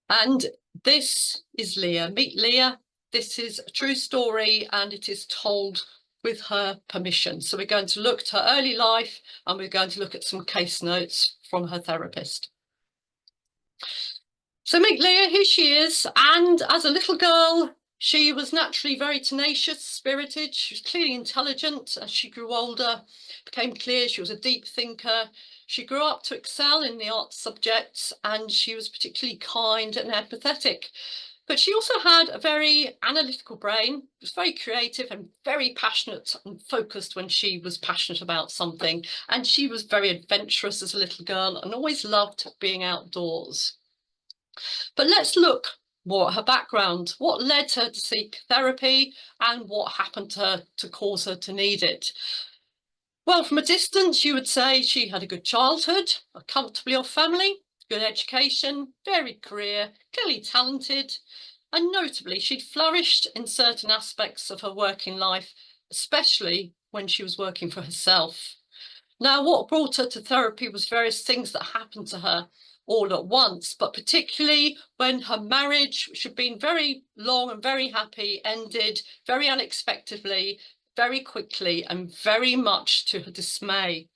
And this is Leah. Meet Leah. This is a true story and it is told with her permission. So we're going to look at her early life and we're going to look at some case notes from her therapist. So meet Leah, here she is. And as a little girl, she was naturally very tenacious, spirited. She was clearly intelligent. As she grew older, it became clear she was a deep thinker. She grew up to excel in the arts subjects and she was particularly kind and empathetic. But she also had a very analytical brain, was very creative and very passionate and focused when she was passionate about something. And she was very adventurous as a little girl and always loved being outdoors. But let's look more at her background, what led her to seek therapy and what happened to her to cause her to need it. Well, from a distance, you would say she had a good childhood, a comfortably off family, good education, varied career, clearly talented, and notably she'd flourished in certain aspects of her working life, especially when she was working for herself. Now, what brought her to therapy was various things that happened to her all at once, but particularly when her marriage, which had been very long and very happy, ended very unexpectedly, very quickly, and very much to her dismay.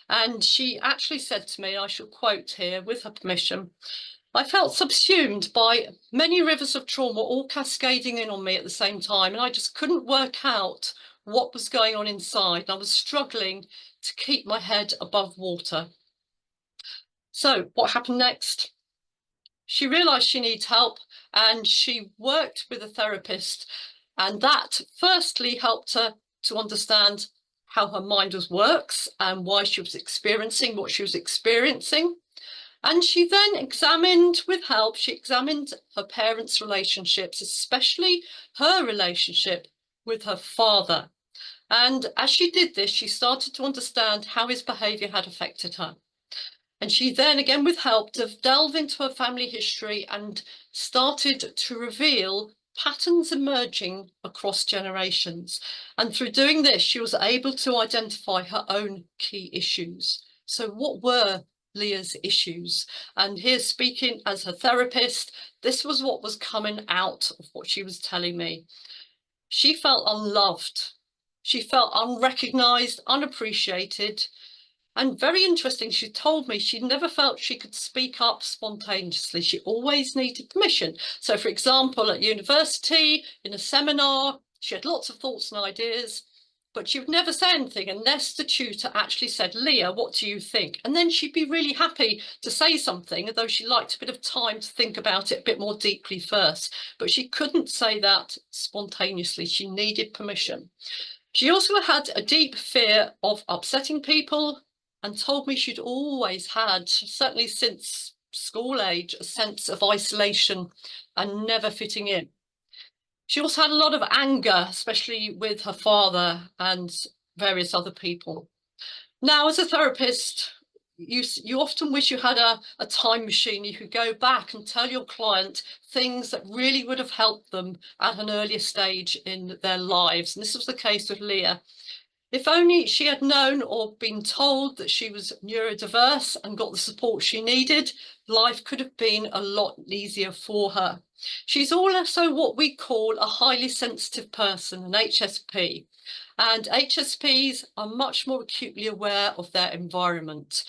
And she actually said to me, I shall quote here with her permission, I felt subsumed by many rivers of trauma all cascading in on me at the same time, and I just couldn't work out what was going on inside. And I was struggling to keep my head above water. So what happened next? She realised she needs help and she worked with a therapist, and that firstly helped her to understand how her mind works and why she was experiencing what she was experiencing. And she then examined, with help, she examined her parents' relationships, especially her relationship with her father. And as she did this, she started to understand how his behaviour had affected her. And she then, again with help, delved into her family history and started to reveal patterns emerging across generations. And through doing this, she was able to identify her own key issues. So what were Leah's issues? And here, speaking as her therapist, this was what was coming out of what she was telling me. She felt unloved. She felt unrecognised, unappreciated. And very interesting, she told me she never felt she could speak up spontaneously. She always needed permission. So, for example, at university, in a seminar, she had lots of thoughts and ideas, but she would never say anything unless the tutor actually said, Leah, what do you think? And then she'd be really happy to say something, although she liked a bit of time to think about it a bit more deeply first. But she couldn't say that spontaneously. She needed permission. She also had a deep fear of upsetting people, and told me she'd always had, certainly since school age, a sense of isolation and never fitting in. She also had a lot of anger, especially with her father and various other people. Now, as a therapist, you often wish you had a time machine. You could go back and tell your client things that really would have helped them at an earlier stage in their lives. And this was the case with Leah. If only she had known or been told that she was neurodiverse and got the support she needed, life could have been a lot easier for her. She's also what we call a highly sensitive person, an HSP. And HSPs are much more acutely aware of their environment.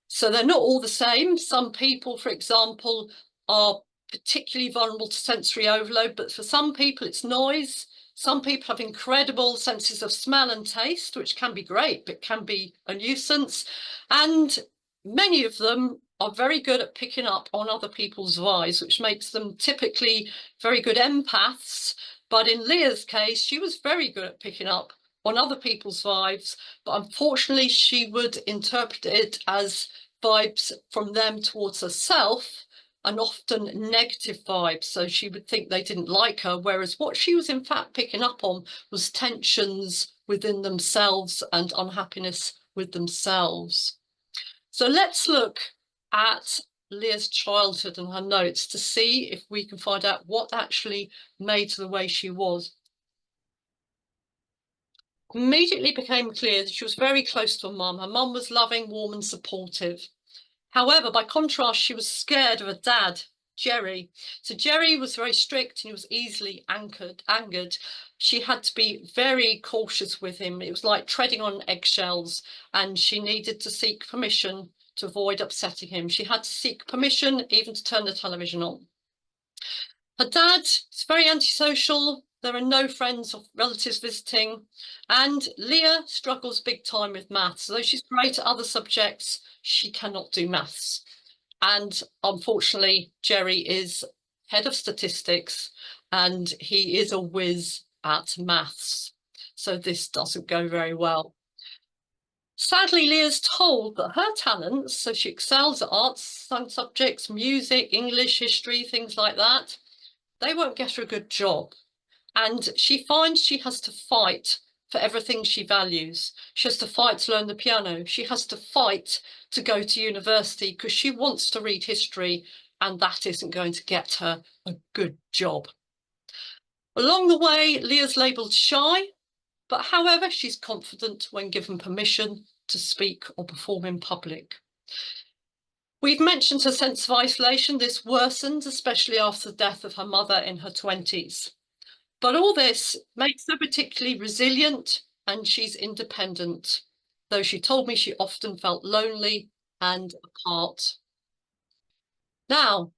So they're not all the same. Some people, for example, are particularly vulnerable to sensory overload, but for some people it's noise. Some people have incredible senses of smell and taste, which can be great, but can be a nuisance. And many of them are very good at picking up on other people's vibes, which makes them typically very good empaths. But in Leah's case, she was very good at picking up on other people's vibes, but unfortunately she would interpret it as vibes from them towards herself, and often negative vibes. So she would think they didn't like her, whereas what she was in fact picking up on was tensions within themselves and unhappiness with themselves. So let's look at Leah's childhood and her notes to see if we can find out what actually made her the way she was. Immediately became clear that she was very close to her mum. Her mum was loving, warm and supportive. However, by contrast, she was scared of her dad Jerry. So Jerry was very strict and he was easily angered. She had to be very cautious with him. It was like treading on eggshells, and she needed to seek permission to avoid upsetting him. She had to seek permission even to turn the television on. Her dad is very antisocial. There are no friends or relatives visiting. And Leah struggles big time with maths. Though she's great at other subjects, she cannot do maths. And unfortunately, Jerry is head of statistics and he is a whiz at maths. So this doesn't go very well. Sadly, Leah's told that her talents, so she excels at arts, some subjects, music, English, history, things like that, they won't get her a good job. And she finds she has to fight for everything she values. She has to fight to learn the piano. She has to fight to go to university because she wants to read history, and that isn't going to get her a good job. Along the way, Leah's labelled shy, but however, she's confident when given permission to speak or perform in public. We've mentioned her sense of isolation. This worsened, especially after the death of her mother in her 20s. But all this makes her particularly resilient, and she's independent, though she told me she often felt lonely and apart. Now,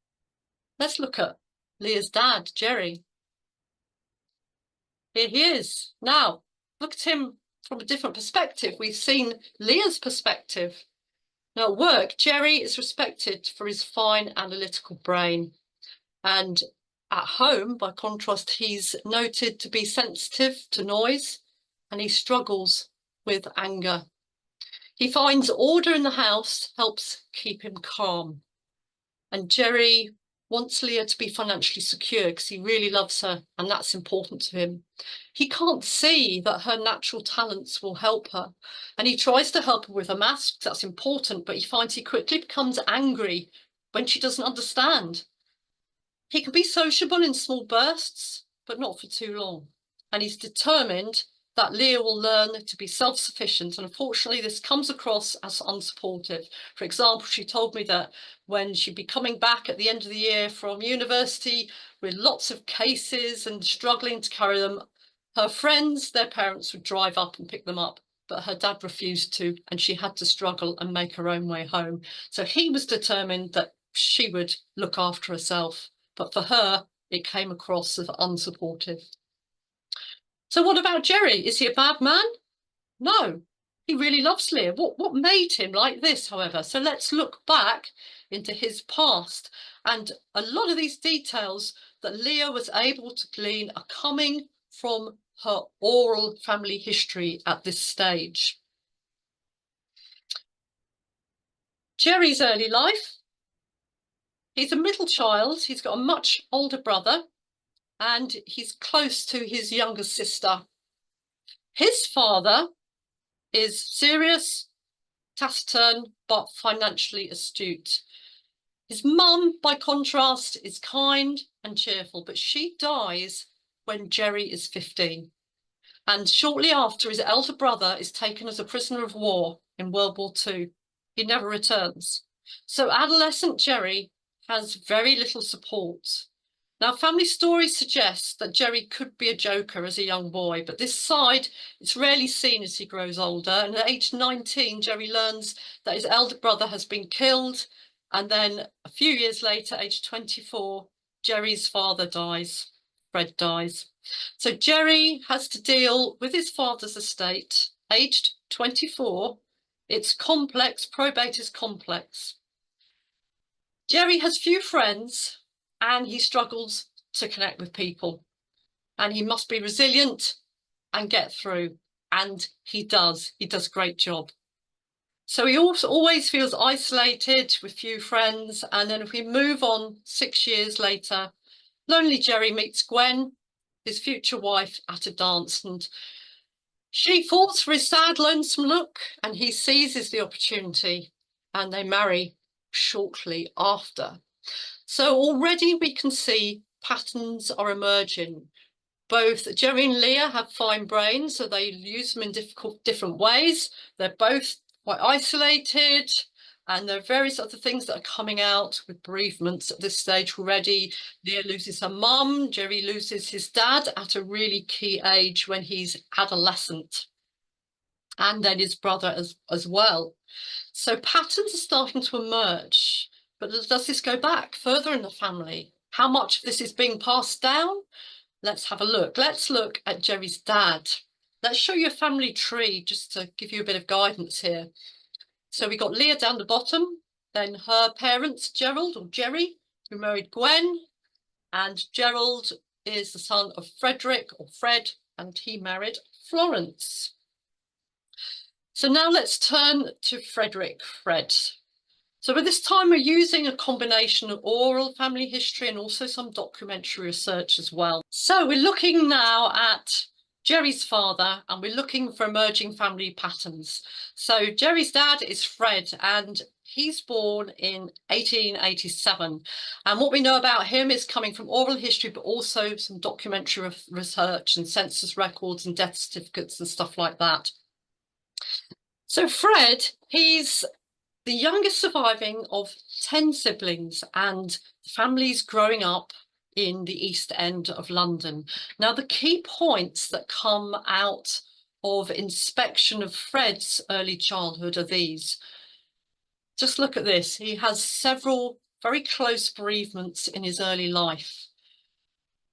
let's look at Leah's dad, Jerry. Here he is. Now, look at him from a different perspective. We've seen Leah's perspective. Now, at work, Jerry is respected for his fine analytical brain. And at home, by contrast, he's noted to be sensitive to noise and he struggles with anger. He finds order in the house helps keep him calm. And Jerry wants Leah to be financially secure because he really loves her and that's important to him. He can't see that her natural talents will help her. And he tries to help her with her maths because that's important, but he finds he quickly becomes angry when she doesn't understand. He can be sociable in small bursts, but not for too long. And he's determined that Leah will learn to be self-sufficient. And unfortunately, this comes across as unsupportive. For example, she told me that when she'd be coming back at the end of the year from university with lots of cases and struggling to carry them, her friends, their parents would drive up and pick them up. But her dad refused to, and she had to struggle and make her own way home. So he was determined that she would look after herself. But for her, it came across as unsupportive. So what about Jerry? Is he a bad man? No, he really loves Leah. What made him like this, however? So let's look back into his past. And a lot of these details that Leah was able to glean are coming from her oral family history at this stage. Jerry's early life. He's a middle child. He's got a much older brother and he's close to his younger sister. His father is serious, taciturn, but financially astute. His mum, by contrast, is kind and cheerful, but she dies when Jerry is 15. And shortly after, his elder brother is taken as a prisoner of war in World War II. He never returns. So adolescent Jerry has very little support. Now, family stories suggest that Jerry could be a joker as a young boy, but this side is rarely seen as he grows older. And at age 19, Jerry learns that his elder brother has been killed. And then a few years later, age 24, Jerry's father dies. Fred dies. So Jerry has to deal with his father's estate, aged 24. It's complex, probate is complex. Jerry has few friends and he struggles to connect with people. And he must be resilient and get through. And he does. He does a great job. So he also always feels isolated with few friends. And then if we move on 6 years later, lonely Jerry meets Gwen, his future wife, at a dance. And she falls for his sad, lonesome look and he seizes the opportunity and they marry shortly after. So already we can see patterns are emerging. Both Jerry and Leah have fine brains, so they use them in different ways. They're both quite isolated And there are various other things that are coming out with bereavements at this stage already. Leah loses her mum, Jerry loses his dad at a really key age when he's adolescent, and then his brother as well. So patterns are starting to emerge, but does this go back further in the family? How much of this is being passed down? Let's have a look. Let's look at Jerry's dad. Let's show you a family tree just to give you a bit of guidance here. So we got Leah down the bottom, then her parents, Gerald or Jerry, who married Gwen, and Gerald is the son of Frederick or Fred, and he married Florence. So now let's turn to Fred. So at this time, we're using a combination of oral family history and also some documentary research as well. So we're looking now at Jerry's father, and we're looking for emerging family patterns. So Jerry's dad is Fred, and he's born in 1887. And what we know about him is coming from oral history, but also some documentary research and census records and death certificates and stuff like that. So Fred, he's the youngest surviving of 10 siblings, and families growing up in the East End of London. Now, the key points that come out of inspection of Fred's early childhood are these. Just look at this. He has several very close bereavements in his early life.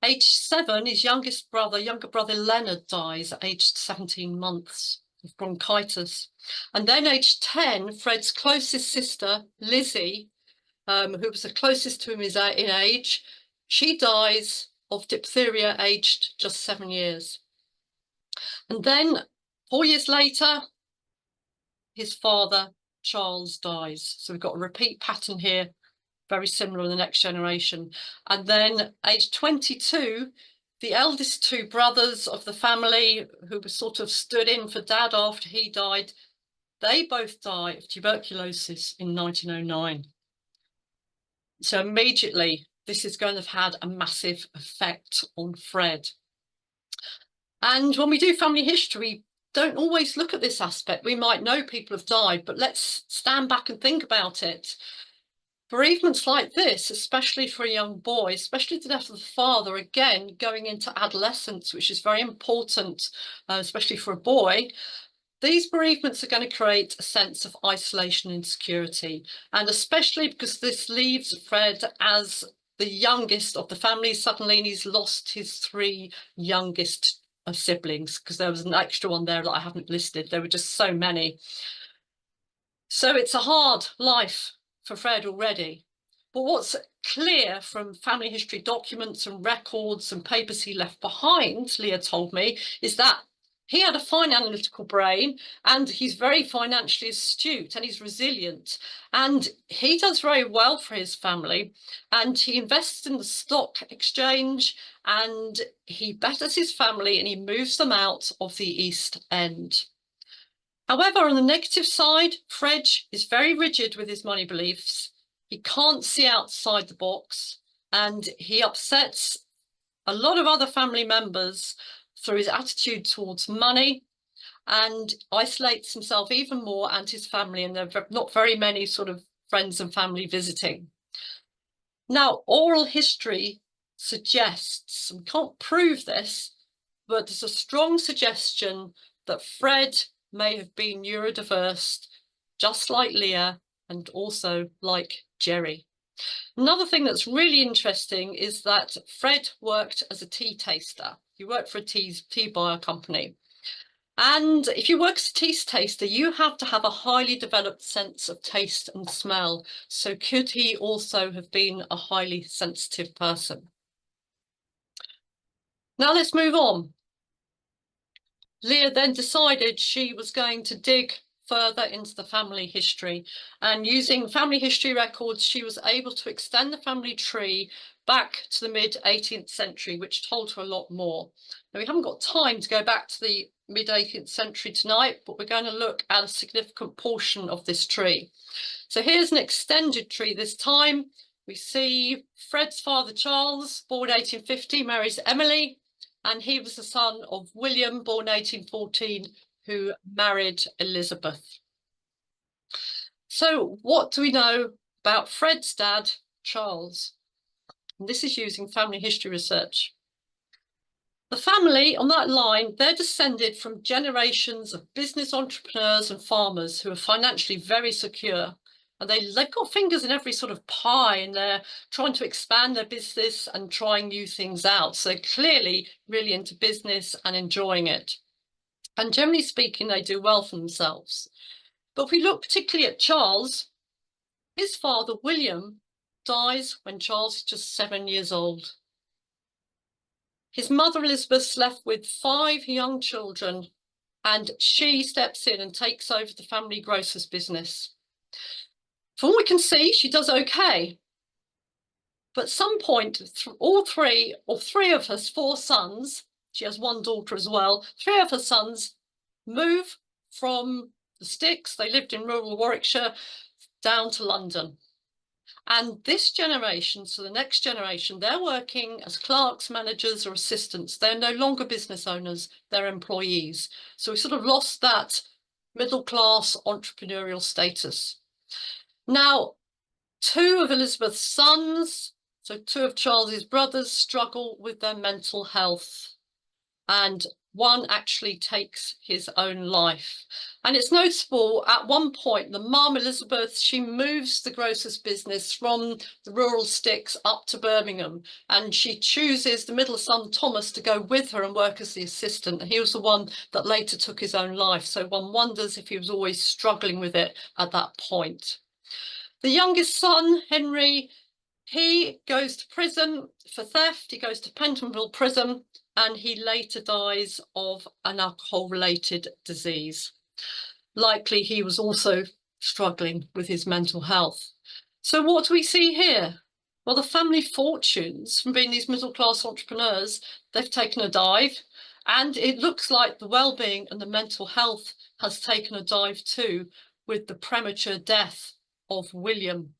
Age 7, his younger brother Leonard dies at age 17 months of bronchitis. And then age 10, Fred's closest sister, Lizzie, who was the closest to him in age, she dies of diphtheria aged just 7 years. And then 4 years later, his father, Charles, dies. So we've got a repeat pattern here, very similar in the next generation. And then age 22, the eldest two brothers of the family who were sort of stood in for dad after he died, they both die of tuberculosis in 1909. So immediately, this is going to have had a massive effect on Fred. And when we do family history, we don't always look at this aspect. We might know people have died, but let's stand back and think about it. Bereavements like this, especially for a young boy, especially the death of the father, again, going into adolescence, which is very important, especially for a boy, these bereavements are going to create a sense of isolation and insecurity. And especially because this leaves Fred as the youngest of the family suddenly, and he's lost his 3 youngest siblings, because there was an extra one there that I haven't listed. There were just so many. So it's a hard life for Fred already. But what's clear from family history documents and records and papers he left behind, Leah told me, is that he had a fine analytical brain, and he's very financially astute, and he's resilient, and he does very well for his family, and he invests in the stock exchange, and he betters his family, and he moves them out of the East End. However, on the negative side, Fred is very rigid with his money beliefs. He can't see outside the box, and he upsets a lot of other family members through his attitude towards money, and isolates himself even more and his family, and there are not very many sort of friends and family visiting. Now, oral history suggests, we can't prove this, but there's a strong suggestion that Fred may have been neurodiverse, just like Leah and also like Jerry. Another thing that's really interesting is that Fred worked as a tea taster. He worked for a tea buyer company. And if you work as a tea taster, you have to have a highly developed sense of taste and smell. So could he also have been a highly sensitive person? Now let's move on. Leah then decided she was going to dig further into the family history, and using family history records, she was able to extend the family tree back to the mid-18th century, which told her a lot more. Now, we haven't got time to go back to the mid-18th century tonight, but we're going to look at a significant portion of this tree. So here's an extended tree this time. We see Fred's father, Charles, born 1850, marries Emily, and he was the son of William, born 1814, who married Elizabeth. So what do we know about Fred's dad, Charles? And this is using family history research. The family on that line, they're descended from generations of business entrepreneurs and farmers who are financially very secure. And they've got fingers in every sort of pie, and they're trying to expand their business and trying new things out. So they're clearly really into business and enjoying it. And generally speaking, they do well for themselves. But if we look particularly at Charles, his father, William, dies when Charles is just 7 years old. His mother, Elizabeth's left with 5 young children, and she steps in and takes over the family grocer's business. From what we can see, she does okay. But at some point, all three of her 4 sons, she has 1 daughter as well, 3 of her sons move from the sticks, they lived in rural Warwickshire, down to London. And this generation, so the next generation, they're working as clerks, managers, or assistants. They're no longer business owners, they're employees. So we sort of lost that middle class entrepreneurial status. Now, 2 of Elizabeth's sons, so 2 of Charles's brothers, struggle with their mental health. And 1 actually takes his own life. And it's noticeable, at one point, the mum, Elizabeth, she moves the grocer's business from the rural sticks up to Birmingham. And she chooses the middle son, Thomas, to go with her and work as the assistant. And he was the one that later took his own life. So one wonders if he was always struggling with it at that point. The youngest son, Henry, he goes to prison for theft. He goes to Pentonville prison, and he later dies of an alcohol-related disease. Likely he was also struggling with his mental health. So what do we see here? Well, the family fortunes from being these middle-class entrepreneurs, they've taken a dive, and it looks like the well-being and the mental health has taken a dive too, with the premature death of William.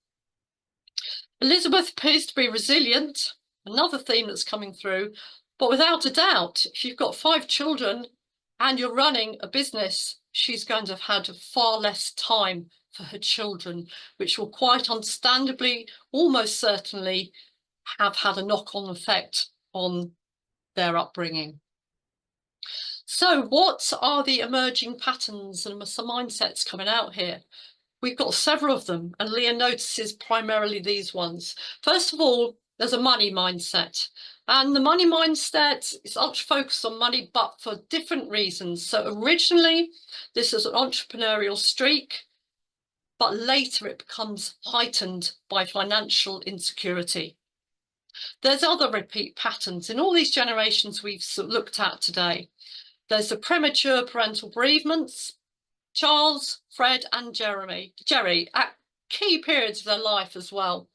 Elizabeth appears to be resilient, another theme that's coming through, but without a doubt, if you've got 5 children and you're running a business, she's going to have had far less time for her children, which will quite understandably, almost certainly, have had a knock-on effect on their upbringing. So what are the emerging patterns and some mindsets coming out here? We've got several of them, and Leah notices primarily these ones. First of all, there's a money mindset. And the money mindset is ultra focused on money, but for different reasons. So originally, this is an entrepreneurial streak, but later it becomes heightened by financial insecurity. There's other repeat patterns in all these generations we've looked at today. There's the premature parental bereavements. Charles, Fred and Jerry at key periods of their life as well.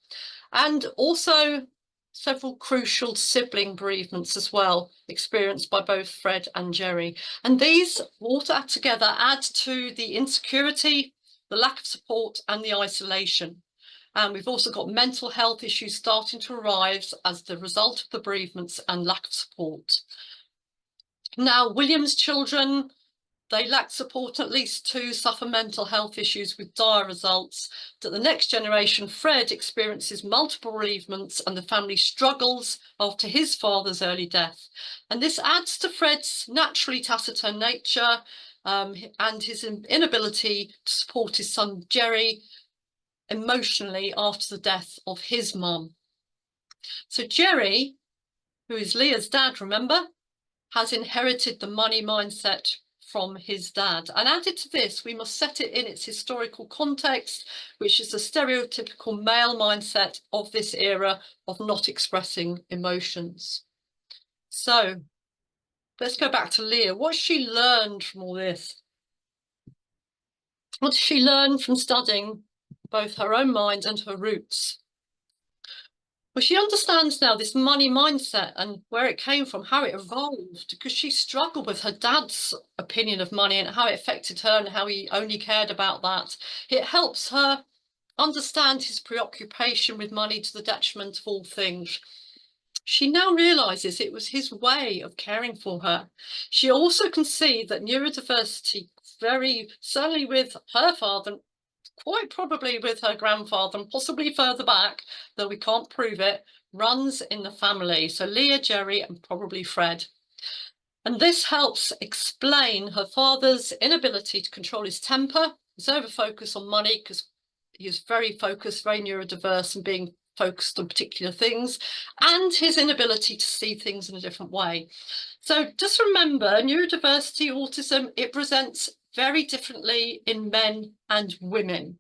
And also several crucial sibling bereavements as well, experienced by both Fred and Jerry. And these all together add to the insecurity, the lack of support and the isolation. And we've also got mental health issues starting to arise as the result of the bereavements and lack of support. Now, William's children, they lack support, at least 2 suffer mental health issues with dire results. That the next generation, Fred, experiences multiple bereavements and the family struggles after his father's early death. And this adds to Fred's naturally taciturn nature and his inability to support his son Jerry emotionally after the death of his mum. So Jerry, who is Leah's dad, remember, has inherited the money mindset from his dad. And added to this, we must set it in its historical context, which is the stereotypical male mindset of this era of not expressing emotions. So let's go back to Leah. What she learned from all this? What did she learn from studying both her own mind and her roots? Well, she understands now this money mindset and where it came from, how it evolved, because she struggled with her dad's opinion of money and how it affected her and how he only cared about that. It helps her understand his preoccupation with money to the detriment of all things. She now realises it was his way of caring for her. She also can see that neurodiversity, very certainly with her father, quite probably with her grandfather and possibly further back, though we can't prove it, runs in the family. So Leah, Jerry, and probably Fred. And this helps explain her father's inability to control his temper, his overfocus on money, because he was very focused, very neurodiverse and being focused on particular things, and his inability to see things in a different way. So just remember, neurodiversity, autism, it presents very differently in men and women.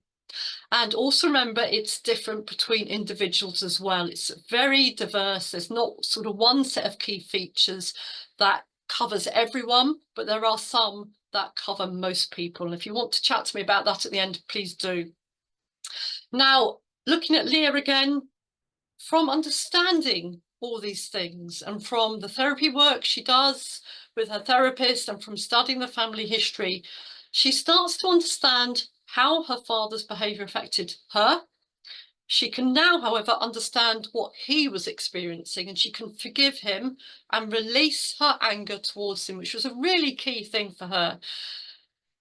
And also remember, it's different between individuals as well. It's very diverse. There's not sort of one set of key features that covers everyone, but there are some that cover most people. And if you want to chat to me about that at the end, please do. Now, looking at Leah again, from understanding all these things and from the therapy work she does with her therapist and from studying the family history, she starts to understand how her father's behaviour affected her. She can now, however, understand what he was experiencing, and she can forgive him and release her anger towards him, which was a really key thing for her.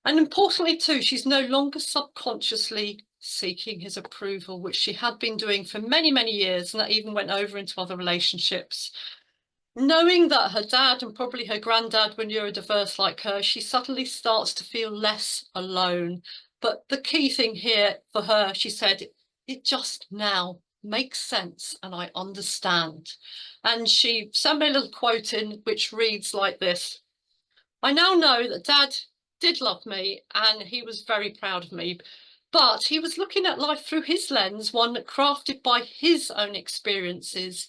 And importantly too, she's no longer subconsciously seeking his approval, which she had been doing for many, many years, and that even went over into other relationships. Knowing that her dad and probably her granddad were neurodiverse like her, she suddenly starts to feel less alone. But the key thing here for her, she said, it just now makes sense and I understand. And she sent me a little quote in which reads like this: I now know that Dad did love me and he was very proud of me, but he was looking at life through his lens, one crafted by his own experiences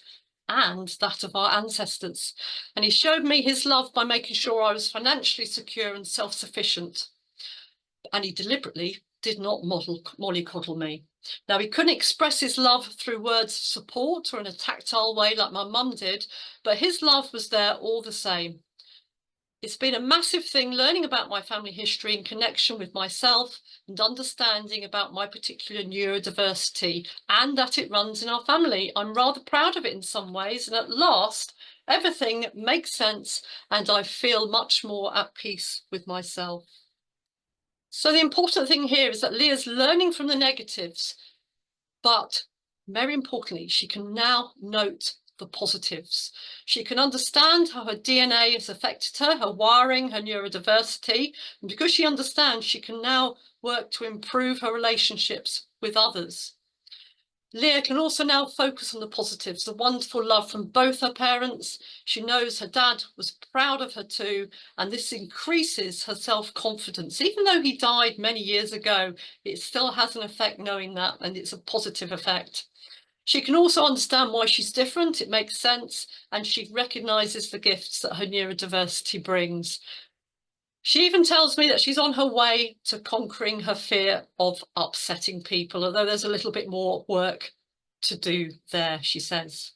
and that of our ancestors. And he showed me his love by making sure I was financially secure and self-sufficient. And he deliberately did not mollycoddle me. Now, he couldn't express his love through words of support or in a tactile way like my mum did, but his love was there all the same. It's been a massive thing learning about my family history in connection with myself and understanding about my particular neurodiversity and that it runs in our family. I'm rather proud of it in some ways, and at last, everything makes sense and I feel much more at peace with myself. So the important thing here is that Leah's learning from the negatives, but very importantly, she can now note the positives. She can understand how her DNA has affected her, her wiring, her neurodiversity. And because she understands, she can now work to improve her relationships with others. Leah can also now focus on the positives, the wonderful love from both her parents. She knows her dad was proud of her too, and this increases her self-confidence. Even though he died many years ago, it still has an effect knowing that, and it's a positive effect. She can also understand why she's different, it makes sense, and she recognises the gifts that her neurodiversity brings. She even tells me that she's on her way to conquering her fear of upsetting people, although there's a little bit more work to do there, she says.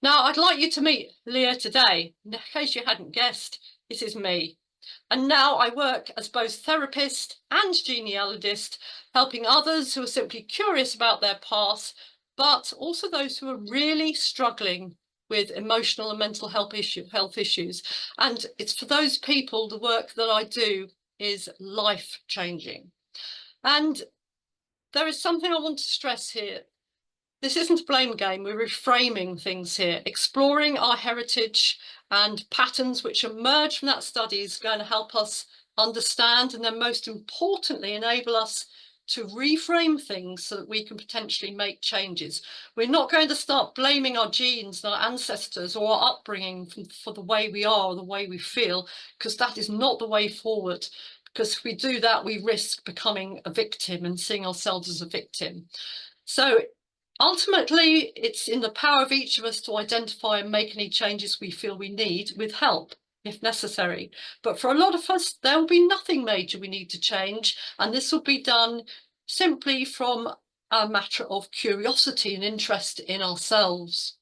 Now, I'd like you to meet Leah today. In case you hadn't guessed, it is me. And now I work as both therapist and genealogist, helping others who are simply curious about their past, but also those who are really struggling with emotional and mental health issues. And it's for those people, the work that I do is life-changing. And there is something I want to stress here. This isn't a blame game, we're reframing things here. Exploring our heritage and patterns which emerge from that study is going to help us understand, and then most importantly, enable us to reframe things so that we can potentially make changes. We're not going to start blaming our genes and our ancestors or our upbringing for the way we are or the way we feel, because that is not the way forward. Because if we do that, we risk becoming a victim and seeing ourselves as a victim. So ultimately, it's in the power of each of us to identify and make any changes we feel we need with help, if necessary. But for a lot of us, there will be nothing major we need to change, and this will be done simply from a matter of curiosity and interest in ourselves.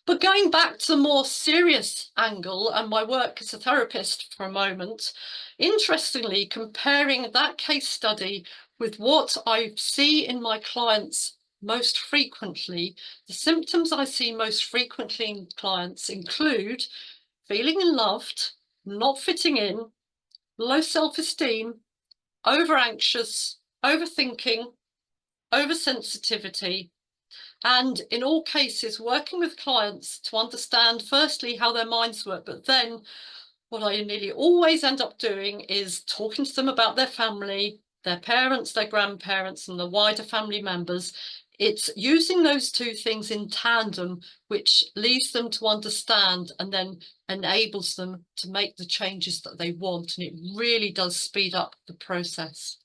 But going back to the more serious angle and my work as a therapist for a moment, interestingly, comparing that case study with what I see in my clients most frequently, the symptoms I see most frequently in clients include feeling unloved, not fitting in, low self-esteem, over-anxious, overthinking, oversensitivity, and in all cases, working with clients to understand firstly how their minds work, but then what I nearly always end up doing is talking to them about their family, their parents, their grandparents, and the wider family members. It's using those two things in tandem, which leads them to understand and then enables them to make the changes that they want. And it really does speed up the process.